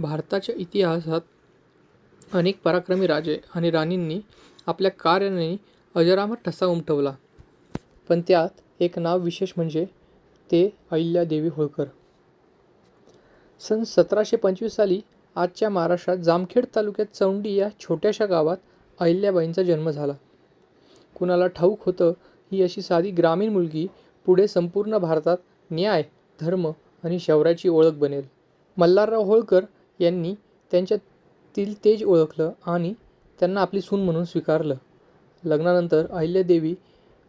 भारताच्या इतिहासात अनेक पराक्रमी राजे आणि राणींनी आपल्या कार्याने अजरामर ठसा उमटवला. पण त्यात एक नाव विशेष म्हणजे ते अहिल्यादेवी होळकर. सन 1725 साली आजच्या महाराष्ट्रात जामखेड तालुक्यात चौंडी या छोट्याशा गावात अहिल्याबाईंचा जन्म झाला. कुणाला ठाऊक होतं ही अशी साधी ग्रामीण मुलगी पुढे संपूर्ण भारतात न्याय, धर्म आणि शौर्याची ओळख बनेल. मल्हारराव होळकर यांनी त्यांच्यातील तेज ओळखलं आणि त्यांना आपली सून म्हणून स्वीकारलं. लग्नानंतर अहिल्यादेवी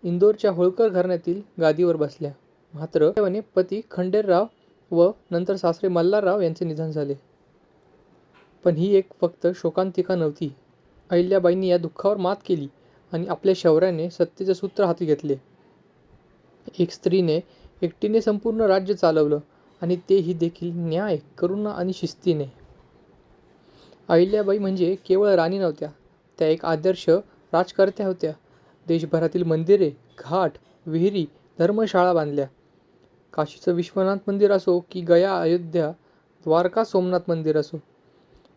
इंदोरच्या होळकर घराण्यातील गादीवर बसल्या. मात्र दुर्दैवाने पती खंडेराव व नंतर सासरे मल्हारराव यांचे निधन झाले. पण ही एक फक्त शोकांतिका नव्हती. अहिल्याबाईंनी या दुःखावर मात केली आणि आपल्या शौर्याने सत्तेचे सूत्र हाती घेतले. एक स्त्रीने एकटीने संपूर्ण राज्य चालवलं आणि तेही देखील न्याय, करुणा आणि शिस्तीने. अहिल्याबाई म्हणजे केवळ राणी नव्हत्या, त्या एक आदर्श राजकर्त्या होत्या. देशभरातील मंदिरे, घाट, विहिरी, धर्मशाळा बांधल्या. काशीचं विश्वनाथ मंदिर असो की गया, अयोध्या, द्वारका, सोमनाथ मंदिर असो,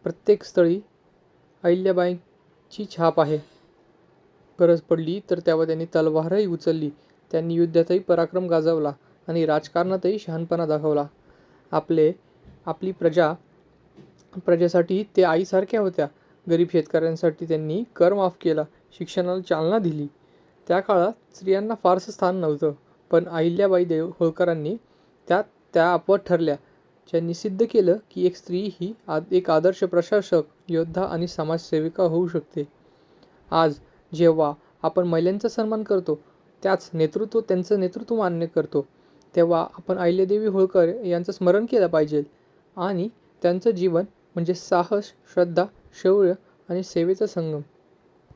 प्रत्येक स्थळी अहिल्याबाईंची छाप आहे. गरज पडली तर तेव्हा त्यांनी तलवारही उचलली. त्यांनी युद्धातही पराक्रम गाजवला आणि राजकारणातही शहाणपणा दाखवला. आपली प्रजेसाठी ते आईसारख्या होत्या. गरीब शेतकऱ्यांसाठी त्यांनी कर माफ केला, शिक्षणाला चालना दिली. त्या काळात स्त्रियांना फारसं स्थान नव्हतं, पण अहिल्याबाई होळकरांनी त्या अपवाद ठरल्या, ज्यांनी सिद्ध केलं की एक स्त्री ही एक आदर्श प्रशासक, योद्धा आणि समाजसेविका होऊ शकते. आज जेव्हा आपण महिलांचा सन्मान करतो, त्यांचं नेतृत्व मान्य करतो, तेव्हा आपण अहिल्यादेवी होळकर यांचं स्मरण केलं पाहिजे आणि त्यांचं जीवन म्हणजे साहस, श्रद्धा, शौर्य आणि सेवेचा संगम.